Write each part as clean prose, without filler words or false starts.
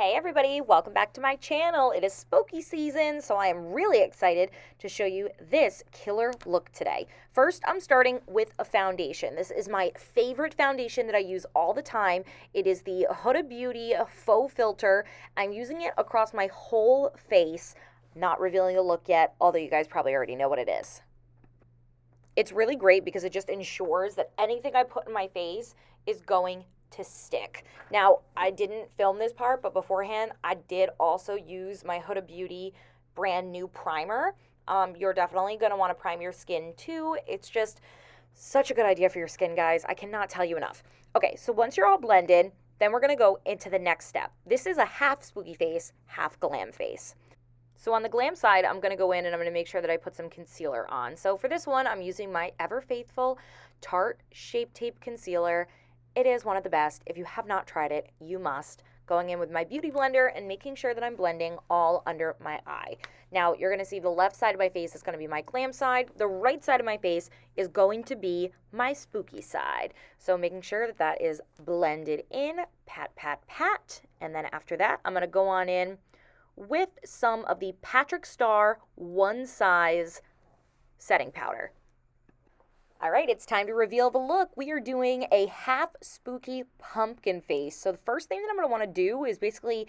Hey everybody, welcome back to my channel. It is spooky season, so I am really excited to show you this killer look today. First, I'm starting with a foundation. This is my favorite foundation that I use all the time. It is the Huda Beauty Faux Filter. I'm using it across my whole face, not revealing the look yet, although you guys probably already know what it is. It's really great because it just ensures that anything I put in my face is going to stick. Now, I didn't film this part, but beforehand, I did also use my Huda Beauty brand new primer. You're definitely going to want to prime your skin too. It's just such a good idea for your skin, guys. I cannot tell you enough. Okay, so once you're all blended, then we're going to go into the next step. This is a half spooky face, half glam face. So on the glam side, I'm going to go in and I'm going to make sure that I put some concealer on. So for this one, I'm using my Ever Faithful Tarte Shape Tape Concealer. It is one of the best. If you have not tried it, you must. Going in with my beauty blender and making sure that I'm blending all under my eye. Now, you're going to see the left side of my face is going to be my glam side. The right side of my face is going to be my spooky side. So making sure that that is blended in, pat, pat, pat. And then after that, I'm going to go on in with some of the Patrick Star One Size setting powder. All right, it's time to reveal the look. We are doing a half spooky pumpkin face. So the first thing that I'm going to want to do is basically,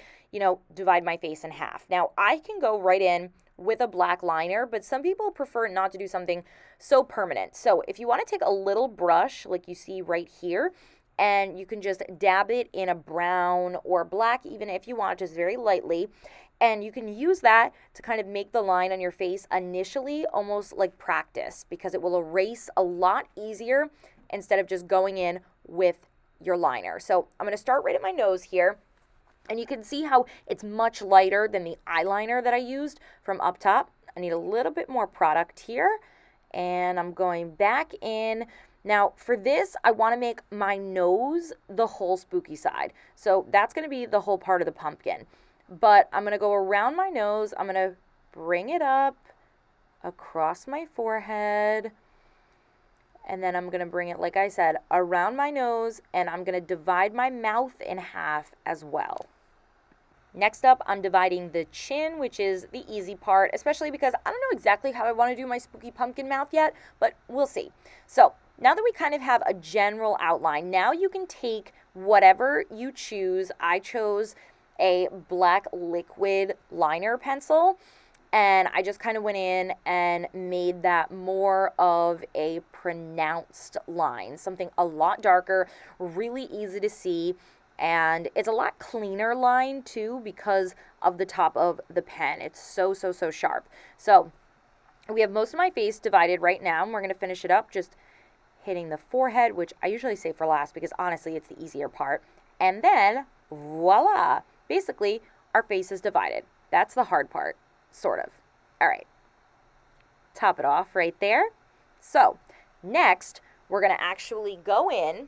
divide my face in half. Now, I can go right in with a black liner, but some people prefer not to do something so permanent. So if you want to take a little brush like you see right here, and you can just dab it in a brown or black, even if you want, just very lightly. And you can use that to kind of make the line on your face initially almost like practice, because it will erase a lot easier instead of just going in with your liner. So I'm going to start right at my nose here. And you can see how it's much lighter than the eyeliner that I used from up top. I need a little bit more product here. And I'm going back in. Now, for this, I want to make my nose the whole spooky side. So that's going to be the whole part of the pumpkin. But I'm going to go around my nose. I'm going to bring it up across my forehead. And then I'm going to bring it, like I said, around my nose. And I'm going to divide my mouth in half as well. Next up, I'm dividing the chin, which is the easy part, especially because I don't know exactly how I want to do my spooky pumpkin mouth yet, but we'll see. So now that we kind of have a general outline, now you can take whatever you choose. I chose a black liquid liner pencil, and I just kind of went in and made that more of a pronounced line, something a lot darker, really easy to see. And it's a lot cleaner line too because of the top of the pen. It's so sharp. So we have most of my face divided right now, and we're going to finish it up just hitting the forehead, which I usually say for last because honestly it's the easier part. And then voila, basically our face is divided. That's the hard part, sort of. All right, top it off right there. So next we're going to actually go in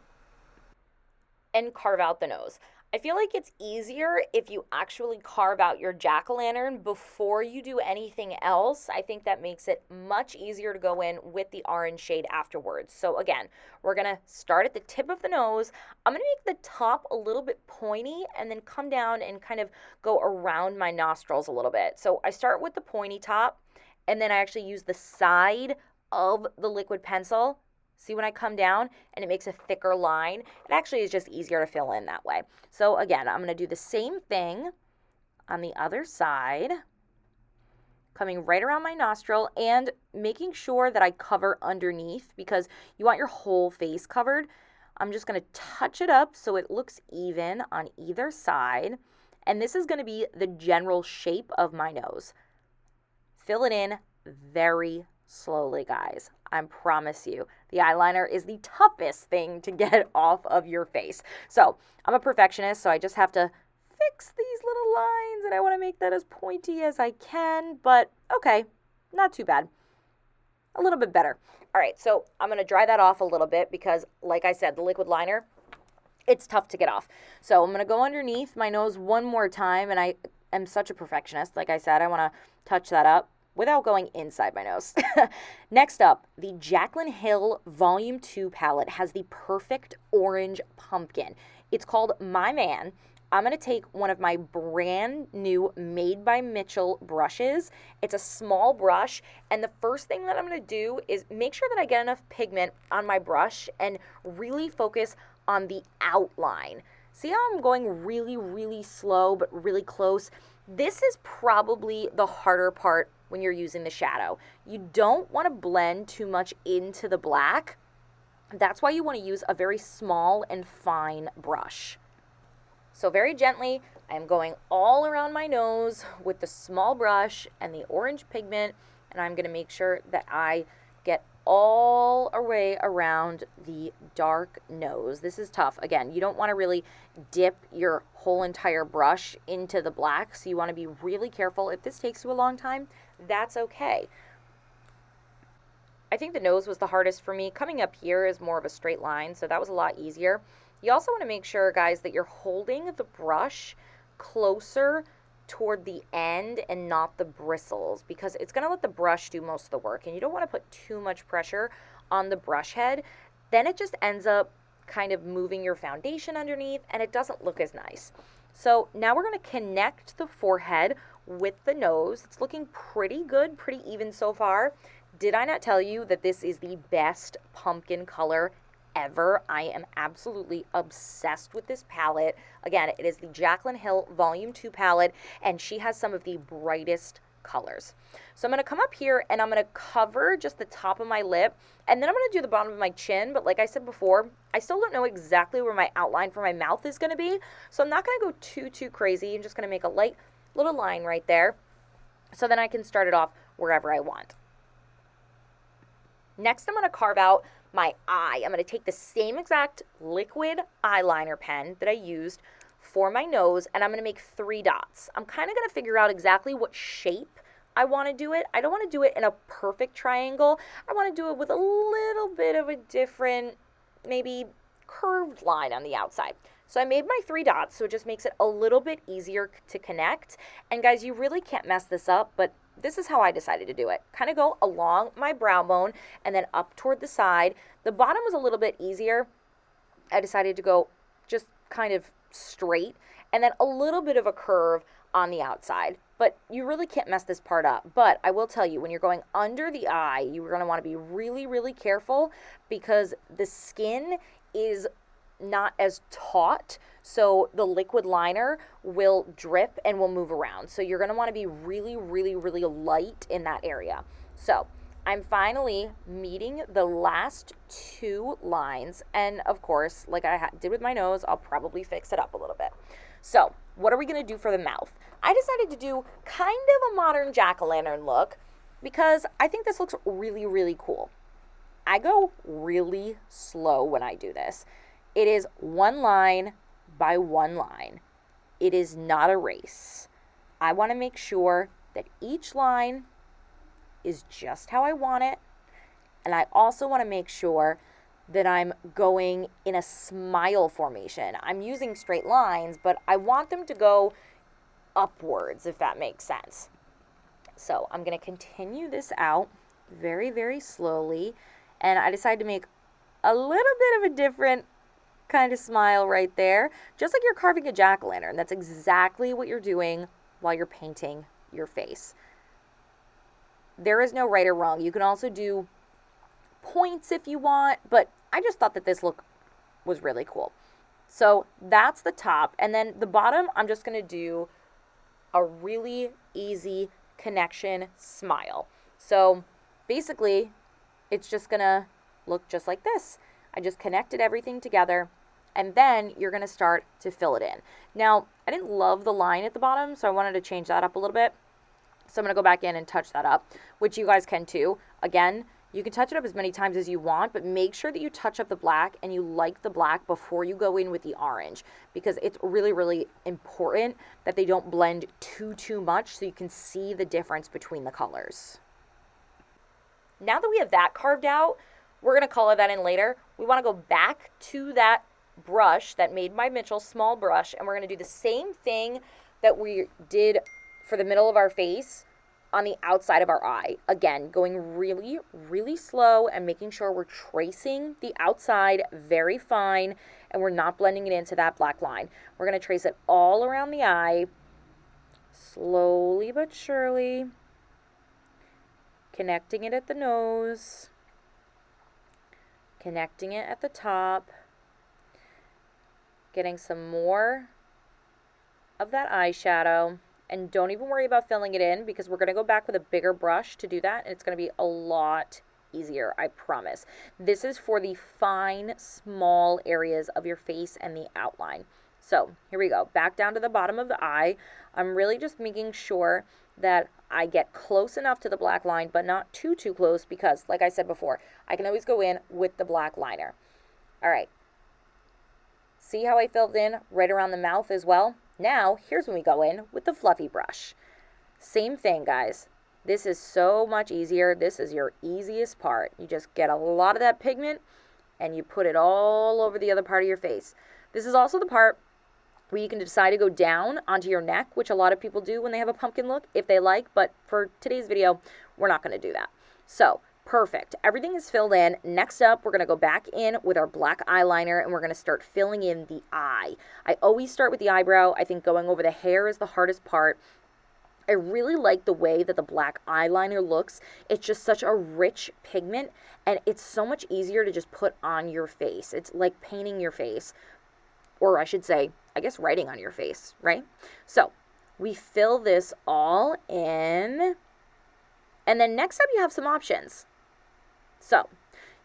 and carve out the nose. I feel like it's easier if you actually carve out your jack-o'-lantern before you do anything else. I think that makes it much easier to go in with the orange shade afterwards. So again, we're gonna start at the tip of the nose. I'm gonna make the top a little bit pointy and then come down and kind of go around my nostrils a little bit. So I start with the pointy top, and then I actually use the side of the liquid pencil. See when I come down and it makes a thicker line? It actually is just easier to fill in that way. So again, I'm going to do the same thing on the other side, coming right around my nostril and making sure that I cover underneath because you want your whole face covered. I'm just going to touch it up so it looks even on either side. And this is going to be the general shape of my nose. Fill it in very slowly, guys. I promise you, the eyeliner is the toughest thing to get off of your face. So I'm a perfectionist, so I just have to fix these little lines, and I want to make that as pointy as I can, but okay, not too bad. A little bit better. All right, so I'm going to dry that off a little bit because, like I said, the liquid liner, it's tough to get off. So I'm going to go underneath my nose one more time, and I am such a perfectionist. Like I said, I want to touch that up without going inside my nose. Next up, the Jaclyn Hill Volume 2 palette has the perfect orange pumpkin. It's called My Man. I'm going to take one of my brand new Made by Mitchell brushes. It's a small brush, and the first thing that I'm going to do is make sure that I get enough pigment on my brush and really focus on the outline. See how I'm going really, really slow but really close? This is probably the harder part when you're using the shadow. You don't want to blend too much into the black. That's why you want to use a very small and fine brush. So very gently, I am going all around my nose with the small brush and the orange pigment, and I'm going to make sure that I get all the way around the dark nose. This is tough. Again, you don't want to really dip your whole entire brush into the black, so you want to be really careful. If this takes you a long time, that's okay. I think the nose was the hardest for me. Coming up here is more of a straight line, so that was a lot easier. You also want to make sure, guys, that you're holding the brush closer toward the end and not the bristles, because it's going to let the brush do most of the work, and you don't want to put too much pressure on the brush head. Then it just ends up kind of moving your foundation underneath, and it doesn't look as nice. So now we're going to connect the forehead with the nose. It's looking pretty good, pretty even so far. Did I not tell you that this is the best pumpkin color ever? I am absolutely obsessed with this palette. Again, it is the Jaclyn Hill Volume 2 palette, and she has some of the brightest colors. So I'm going to come up here and I'm going to cover just the top of my lip, and then I'm going to do the bottom of my chin. But like I said before, I still don't know exactly where my outline for my mouth is going to be, so I'm not going to go too crazy. I'm just going to make a light little line right there, so then I can start it off wherever I want. Next, I'm going to carve out my eye. I'm going to take the same exact liquid eyeliner pen that I used for my nose, and I'm going to make 3 dots. I'm kind of going to figure out exactly what shape I want to do it. I don't want to do it in a perfect triangle. I want to do it with a little bit of a different, maybe curved line on the outside. So I made my 3 dots, so it just makes it a little bit easier to connect. And guys, you really can't mess this up, but this is how I decided to do it. Kind of go along my brow bone and then up toward the side. The bottom was a little bit easier. I decided to go just kind of straight and then a little bit of a curve on the outside. But you really can't mess this part up. But I will tell you, when you're going under the eye, you're going to want to be really, really careful, because the skin is not as taut, so the liquid liner will drip and will move around. So you're going to want to be really, really, really light in that area. So I'm finally meeting the last 2 lines, and of course, like I did with my nose, I'll probably fix it up a little bit. So what are we going to do for the mouth? I decided to do kind of a modern jack-o'-lantern look, because I think this looks really, really cool. I go really slow when I do this. It is 1 line by 1 line. It is not a race. I want to make sure that each line is just how I want it. And I also want to make sure that I'm going in a smile formation. I'm using straight lines, but I want them to go upwards, if that makes sense. So I'm going to continue this out very, very slowly. And I decided to make a little bit of a different kind of smile right there, just like you're carving a jack-o'-lantern. That's exactly what you're doing while you're painting your face. There is no right or wrong. You can also do points if you want, but I just thought that this look was really cool. So that's the top, and then the bottom, I'm just going to do a really easy connection smile. So basically, it's just going to look just like this. I just connected everything together, and then you're going to start to fill it in. Now, I didn't love the line at the bottom, so I wanted to change that up a little bit. So I'm going to go back in and touch that up, which you guys can too. Again, you can touch it up as many times as you want, but make sure that you touch up the black and you like the black before you go in with the orange, because it's really, really important that they don't blend too much, so you can see the difference between the colors. Now that we have that carved out, we're going to color that in later. We want to go back to that brush, that Made by Mitchell small brush, and we're going to do the same thing that we did for the middle of our face on the outside of our eye. Again, going really, really slow and making sure we're tracing the outside very fine and we're not blending it into that black line. We're going to trace it all around the eye, slowly but surely, connecting it at the nose, connecting it at the top, getting some more of that eyeshadow. And don't even worry about filling it in because we're going to go back with a bigger brush to do that, and it's going to be a lot easier, I promise. This is for the fine, small areas of your face and the outline. So here we go, back down to the bottom of the eye. I'm really just making sure that I get close enough to the black line, but not too close because, like I said before, I can always go in with the black liner. All right. See how I filled in right around the mouth as well? Now, here's when we go in with the fluffy brush. Same thing, guys. This is so much easier. This is your easiest part. You just get a lot of that pigment and you put it all over the other part of your face. This is also the part where you can decide to go down onto your neck, which a lot of people do when they have a pumpkin look, if they like, but for today's video, we're not going to do that. So, perfect. Everything is filled in. Next up, we're going to go back in with our black eyeliner and we're going to start filling in the eye. I always start with the eyebrow. I think going over the hair is the hardest part. I really like the way that the black eyeliner looks. It's just such a rich pigment and it's so much easier to just put on your face. It's like painting your face, or I should say, I guess writing on your face, right? So we fill this all in, and then next up you have some options. So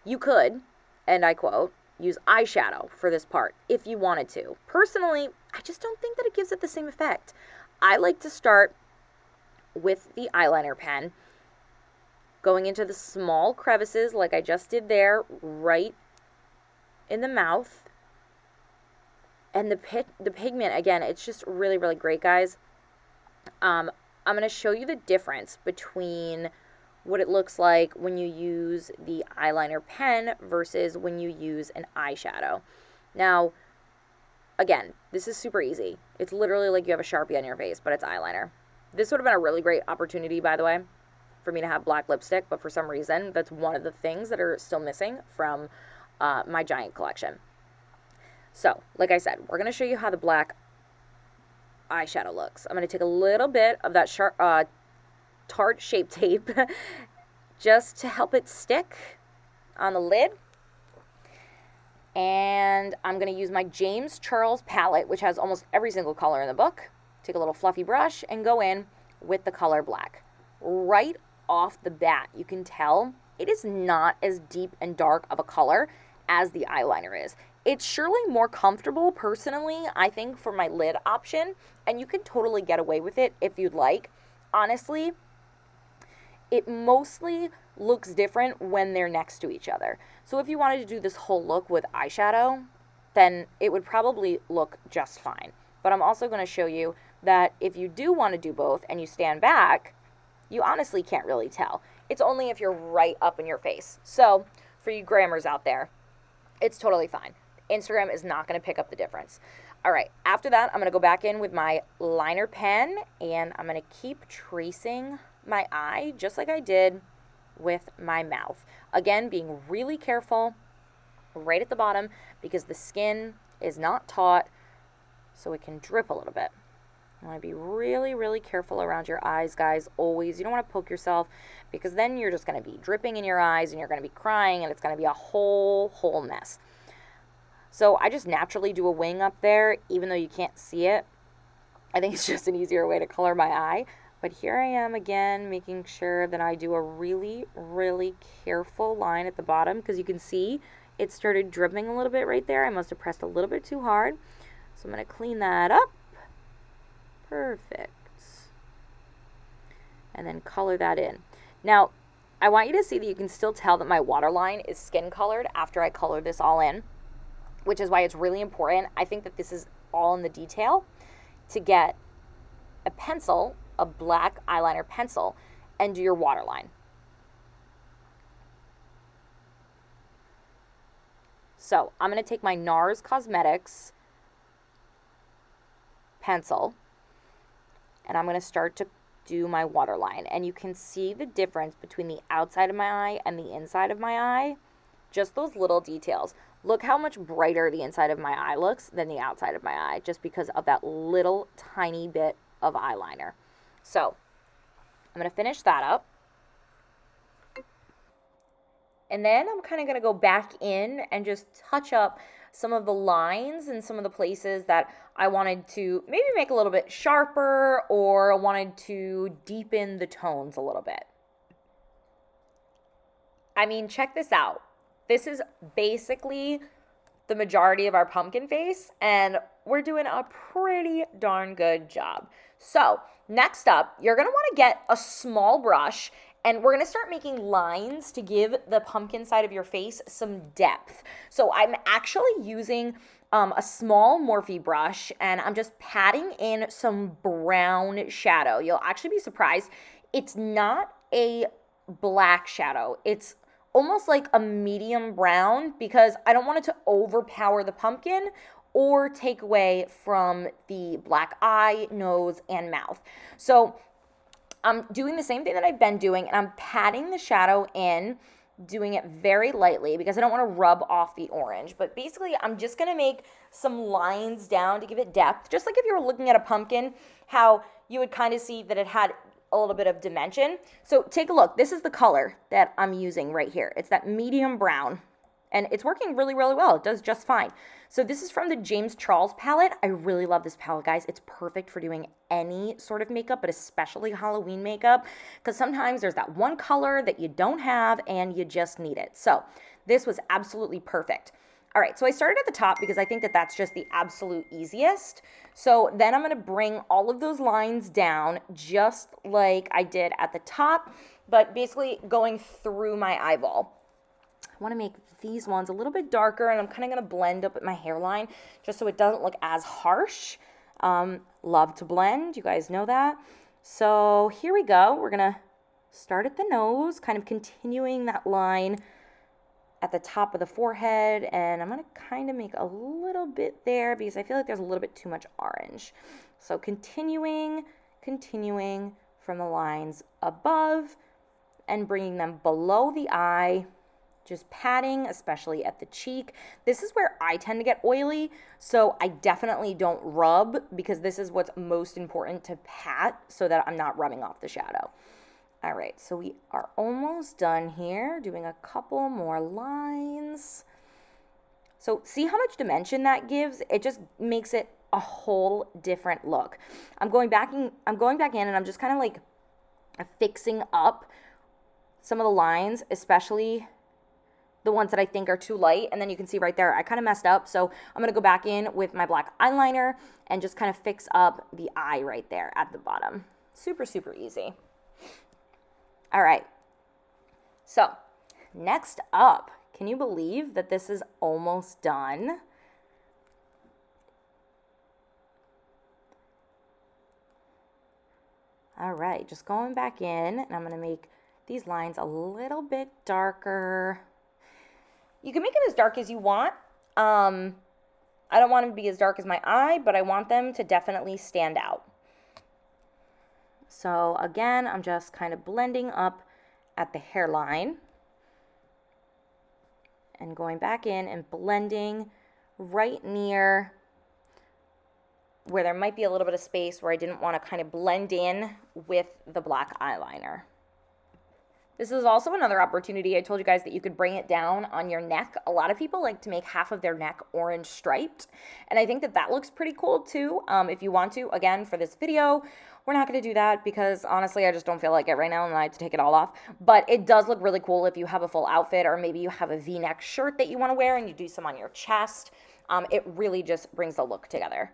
you could, and I quote, use eyeshadow for this part if you wanted to. Personally, I just don't think that it gives it the same effect. I like to start with the eyeliner pen, going into the small crevices like I just did there, right in the mouth. And the pigment, again, it's just really, really great, guys. I'm going to show you the difference between what it looks like when you use the eyeliner pen versus when you use an eyeshadow. Now, again, this is super easy. It's literally like you have a Sharpie on your face, but it's eyeliner. This would have been a really great opportunity, by the way, for me to have black lipstick, but for some reason, that's one of the things that are still missing from my giant collection. So, like I said, we're going to show you how the black eyeshadow looks. I'm going to take a little bit of that Tarte Shape Tape just to help it stick on the lid. And I'm going to use my James Charles palette, which has almost every single color in the book. Take a little fluffy brush and go in with the color black. Right off the bat, you can tell it is not as deep and dark of a color as the eyeliner is. It's surely more comfortable, personally, I think, for my lid option, and you can totally get away with it if you'd like. Honestly, it mostly looks different when they're next to each other. So if you wanted to do this whole look with eyeshadow, then it would probably look just fine. But I'm also going to show you that if you do want to do both and you stand back, you honestly can't really tell. It's only if you're right up in your face. So for you grammars out there, it's totally fine. Instagram is not going to pick up the difference. All right, after that, I'm going to go back in with my liner pen, and I'm going to keep tracing my eye just like I did with my mouth. Again, being really careful right at the bottom because the skin is not taut, so it can drip a little bit. You want to be really, really careful around your eyes, guys, always. You don't want to poke yourself because then you're just going to be dripping in your eyes and you're going to be crying and it's going to be a whole mess. So I just naturally do a wing up there, even though you can't see it. I think it's just an easier way to color my eye. But here I am again, making sure that I do a really, really careful line at the bottom because you can see it started dripping a little bit right there. I must have pressed a little bit too hard. So I'm going to clean that up. Perfect. And then color that in. Now, I want you to see that you can still tell that my waterline is skin colored after I color this all in, which is why it's really important. I think that this is all in the detail to get a pencil, a black eyeliner pencil, and do your waterline. So I'm going to take my NARS Cosmetics pencil, and I'm going to start to do my waterline. And you can see the difference between the outside of my eye and the inside of my eye. Just those little details. Look how much brighter the inside of my eye looks than the outside of my eye, just because of that little tiny bit of eyeliner. So I'm going to finish that up. And then I'm kind of going to go back in and just touch up some of the lines and some of the places that I wanted to maybe make a little bit sharper, or wanted to deepen the tones a little bit. I mean, check this out. This is basically the majority of our pumpkin face, and we're doing a pretty darn good job. So next up, you're going to want to get a small brush, and we're going to start making lines to give the pumpkin side of your face some depth. So I'm actually using a small Morphe brush, and I'm just patting in some brown shadow. You'll actually be surprised. It's not a black shadow. It's almost like a medium brown, because I don't want it to overpower the pumpkin or take away from the black eye, nose, and mouth. So I'm doing the same thing that I've been doing, and I'm patting the shadow in, doing it very lightly because I don't want to rub off the orange. But basically, I'm just going to make some lines down to give it depth. Just like if you were looking at a pumpkin, how you would kind of see that it had a little bit of dimension. So take a look. This is the color that I'm using right here. It's that medium brown, and it's working really, really well. It does just fine. So this is from the James Charles palette. I really love this palette, guys. It's perfect for doing any sort of makeup, but especially Halloween makeup, because sometimes there's that one color that you don't have and you just need it. So this was absolutely perfect. All right, so I started at the top because I think that that's just the absolute easiest. So then I'm going to bring all of those lines down just like I did at the top, but basically going through my eyeball. I want to make these ones a little bit darker, and I'm kind of going to blend up at my hairline just so it doesn't look as harsh. Love to blend, you guys know that. So here we go. We're going to start at the nose, kind of continuing that line at the top of the forehead, and I'm going to kind of make a little bit there because I feel like there's a little bit too much orange. So continuing from the lines above and bringing them below the eye, just patting, especially at the cheek. This is where I tend to get oily, so I definitely don't rub, because this is what's most important, to pat so that I'm not rubbing off the shadow. All right, so we are almost done here, doing a couple more lines. So see how much dimension that gives? It just makes it a whole different look. I'm going back in and I'm just kind of like fixing up some of the lines, especially the ones that I think are too light. And then you can see right there, I kind of messed up. So I'm going to go back in with my black eyeliner and just kind of fix up the eye right there at the bottom. Super, super easy. All right. So next up, can you believe that this is almost done? All right, just going back in, and I'm going to make these lines a little bit darker. You can make them as dark as you want. I don't want them to be as dark as my eye, but I want them to definitely stand out. So again, I'm just kind of blending up at the hairline and going back in and blending right near where there might be a little bit of space where I didn't want to kind of blend in with the black eyeliner. This is also another opportunity. I told you guys that you could bring it down on your neck. A lot of people like to make half of their neck orange striped, and I think that that looks pretty cool too. If you want to, again, for this video, we're not going to do that because honestly, I just don't feel like it right now and I have to take it all off. But it does look really cool if you have a full outfit, or maybe you have a V-neck shirt that you want to wear and you do some on your chest. It really just brings the look together.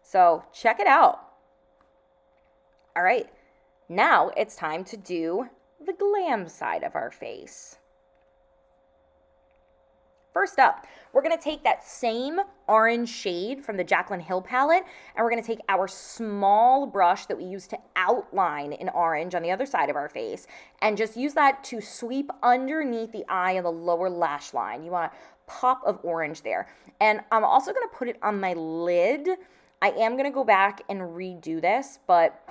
So check it out. All right, now it's time to do the glam side of our face. First up, we're going to take that same orange shade from the Jaclyn Hill palette, and we're going to take our small brush that we use to outline in orange on the other side of our face, and just use that to sweep underneath the eye and the lower lash line. You want a pop of orange there. And I'm also going to put it on my lid. I am going to go back and redo this, but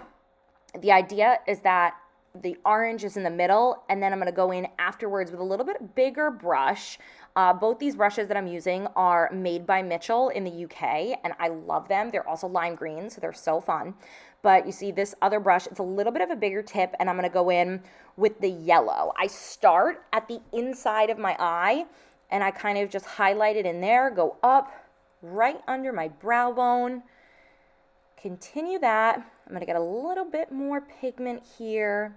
The idea is that the orange is in the middle, and then I'm going to go in afterwards with a little bit bigger brush. Both these brushes that I'm using are made by Mitchell in the UK, and I love them. They're also lime green, so they're so fun. But you see this other brush, it's a little bit of a bigger tip, and I'm going to go in with the yellow. I start at the inside of my eye, and I kind of just highlight it in there, go up right under my brow bone. Continue that. I'm going to get a little bit more pigment here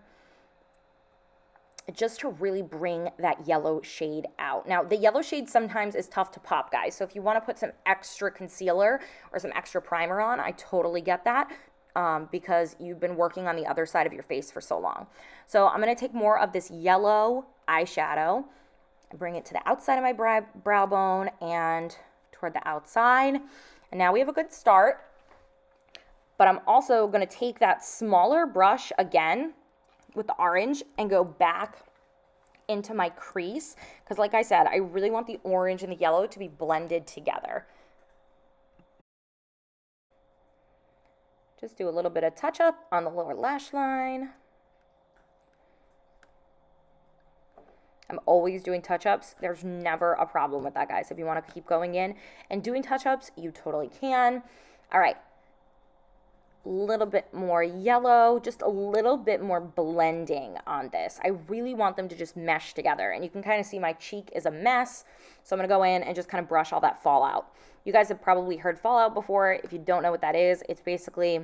just to really bring that yellow shade out. Now, the yellow shade sometimes is tough to pop, guys. So if you want to put some extra concealer or some extra primer on, I totally get that because you've been working on the other side of your face for so long. So I'm going to take more of this yellow eyeshadow and bring it to the outside of my brow bone and toward the outside. And now we have a good start. But I'm also going to take that smaller brush again with the orange and go back into my crease because like I said, I really want the orange and the yellow to be blended together. Just do a little bit of touch up on the lower lash line. I'm always doing touch-ups. There's never a problem with that, guys. If you want to keep going in and doing touch-ups, you totally can. All right. Little bit more yellow, just a little bit more blending on this. I really want them to just mesh together, and you can kind of see my cheek is a mess, so I'm going to go in and just kind of brush all that fallout. You guys have probably heard fallout before. If you don't know what that is, it's basically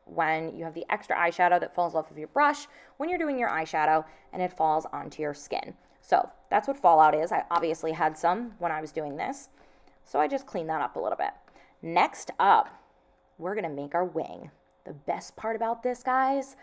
when you have the extra eyeshadow that falls off of your brush when you're doing your eyeshadow and it falls onto your skin. So that's what fallout is. I obviously had some when I was doing this, so I just cleaned that up a little bit. Next up, we're going to make our wing. The best part about this, guys,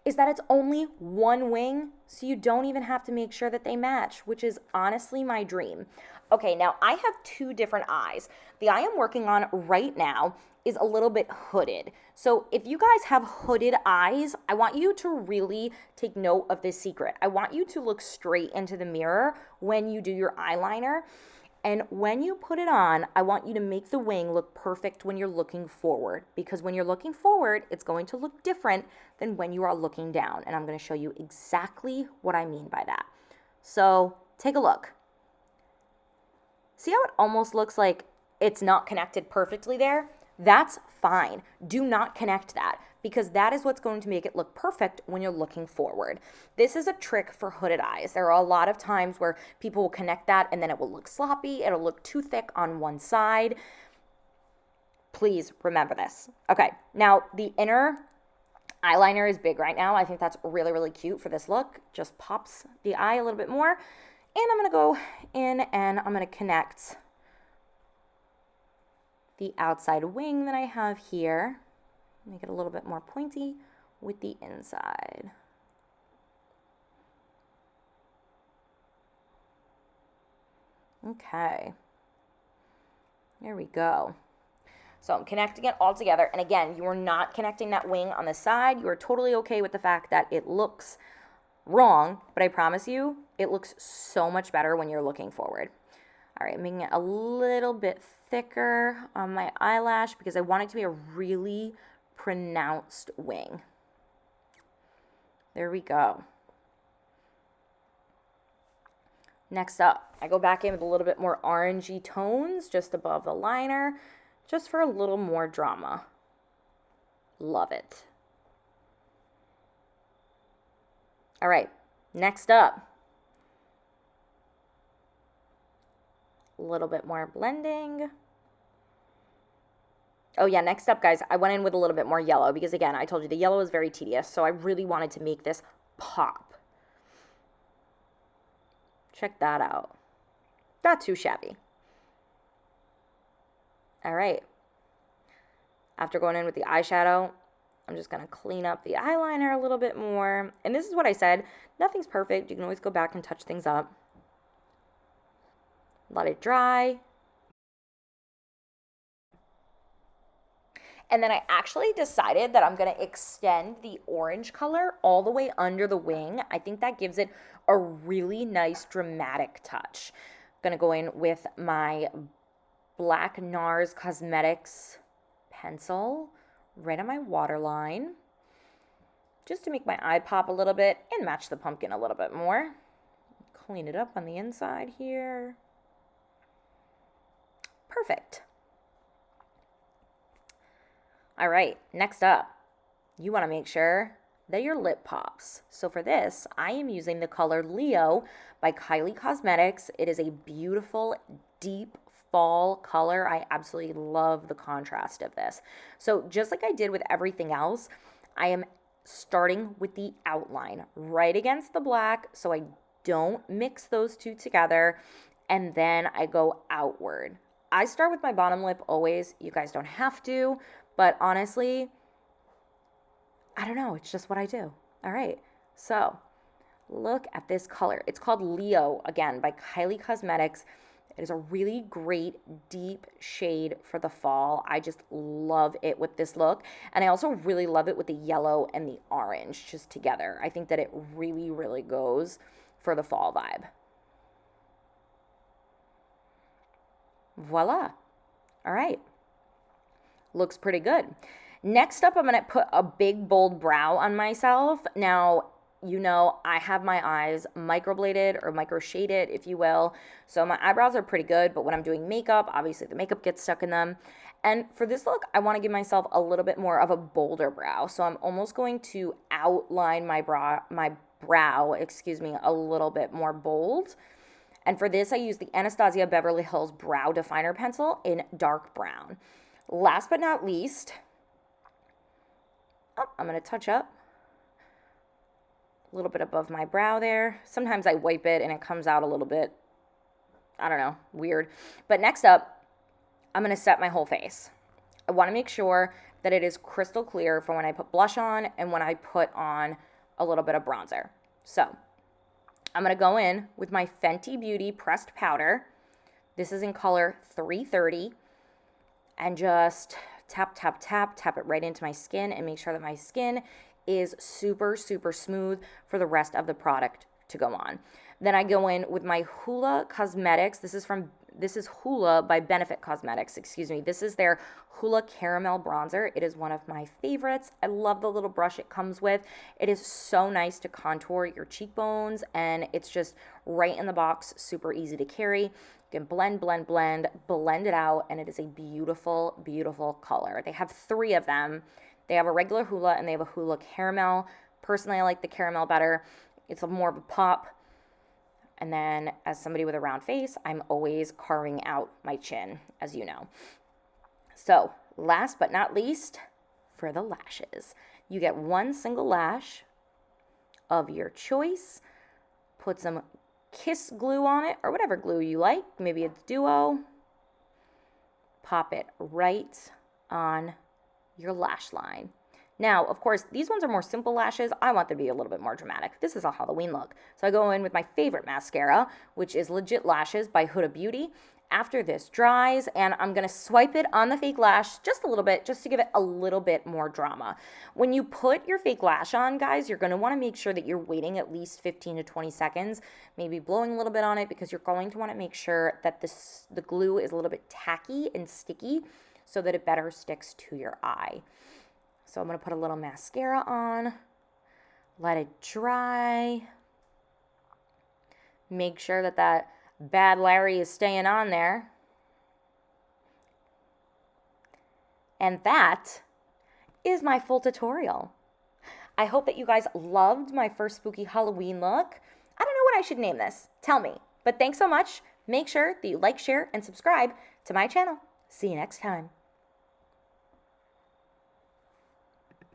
is that it's only one wing, so you don't even have to make sure that they match, which is honestly my dream. Okay, now I have two different eyes. The eye I'm working on right now is a little bit hooded. So if you guys have hooded eyes, I want you to really take note of this secret. I want you to look straight into the mirror when you do your eyeliner. And when you put it on, I want you to make the wing look perfect when you're looking forward, because when you're looking forward, it's going to look different than when you are looking down. And I'm going to show you exactly what I mean by that. So take a look. See how it almost looks like it's not connected perfectly there? That's fine. Do not connect that, because that is what's going to make it look perfect when you're looking forward. This is a trick for hooded eyes. There are a lot of times where people will connect that and then it will look sloppy. It'll look too thick on one side. Please remember this. Okay, now the inner eyeliner is big right now. I think that's really, really cute for this look. Just pops the eye a little bit more. And I'm going to go in and I'm going to connect the outside wing that I have here. Make it a little bit more pointy with the inside. Okay. There we go. So I'm connecting it all together. And again, you are not connecting that wing on the side. You are totally okay with the fact that it looks wrong, but I promise you, it looks so much better when you're looking forward. All right, making it a little bit thicker on my eyelash because I want it to be a really pronounced wing. There we go. Next up, I go back in with a little bit more orangey tones just above the liner, just for a little more drama. Love it. All right, next up, a little bit more blending. Oh yeah, next up, guys, I went in with a little bit more yellow because, again, I told you the yellow is very tedious, so I really wanted to make this pop. Check that out. Not too shabby. All right. After going in with the eyeshadow, I'm just going to clean up the eyeliner a little bit more. And this is what I said. Nothing's perfect. You can always go back and touch things up. Let it dry. And then I actually decided that I'm going to extend the orange color all the way under the wing. I think that gives it a really nice dramatic touch. I'm going to go in with my black NARS Cosmetics pencil right on my waterline. just to make my eye pop a little bit and match the pumpkin a little bit more. Clean it up on the inside here. Perfect. All right, next up, you want to make sure that your lip pops. So for this, I am using the color Leo by Kylie Cosmetics. It is a beautiful, deep fall color. I absolutely love the contrast of this. So just like I did with everything else, I am starting with the outline right against the black so I don't mix those two together, and then I go outward. I start with my bottom lip always. You guys don't have to, but honestly, I don't know. It's just what I do. All right. So look at this color. It's called Leo, again, by Kylie Cosmetics. It is a really great deep shade for the fall. I just love it with this look. And I also really love it with the yellow and the orange just together. I think that it really, really goes for the fall vibe. Voila. All right. Looks pretty good. Next up, I'm going to put a big, bold brow on myself. Now, you know, I have my eyes microbladed or micro shaded, if you will. So my eyebrows are pretty good, but when I'm doing makeup, obviously the makeup gets stuck in them. And for this look, I want to give myself a little bit more of a bolder brow. So I'm almost going to outline my brow, a little bit more bold. And for this, I use the Anastasia Beverly Hills Brow Definer Pencil in dark brown. Last but not least, I'm going to touch up a little bit above my brow there. Sometimes I wipe it and it comes out a little bit, I don't know, weird. But next up, I'm going to set my whole face. I want to make sure that it is crystal clear for when I put blush on and when I put on a little bit of bronzer. So I'm going to go in with my Fenty Beauty pressed powder. This is in color 330. And just tap, tap, tap, tap it right into my skin and make sure that my skin is super, super smooth for the rest of the product to go on. Then I go in with my Hoola Cosmetics. This is Hoola by Benefit Cosmetics, excuse me. This is their Hoola Caramel Bronzer. It is one of my favorites. I love the little brush it comes with. It is so nice to contour your cheekbones, and it's just right in the box, super easy to carry. You can blend, blend, blend, blend it out, and it is a beautiful, beautiful color. They have 3 of them. They have a regular Hoola and they have a Hoola Caramel. Personally, I like the caramel better. It's more of a pop. And then as somebody with a round face, I'm always carving out my chin, as you know. So last but not least, for the lashes. You get one single lash of your choice. Put some Kiss glue on it, or whatever glue you like. Maybe it's Duo. Pop it right on your lash line. Now, of course, these ones are more simple lashes. I want them to be a little bit more dramatic. This is a Halloween look. So I go in with my favorite mascara, which is Legit Lashes by Huda Beauty. After this dries, and I'm going to swipe it on the fake lash just a little bit, just to give it a little bit more drama. When you put your fake lash on, guys, you're going to want to make sure that you're waiting at least 15 to 20 seconds, maybe blowing a little bit on it, because you're going to want to make sure that the glue is a little bit tacky and sticky so that it better sticks to your eye. So I'm going to put a little mascara on, let it dry, make sure that Bad Larry is staying on there. And that is my full tutorial. I hope that you guys loved my first spooky Halloween look. I don't know what I should name this. Tell me. But thanks so much. Make sure that you like, share, and subscribe to my channel. See you next time.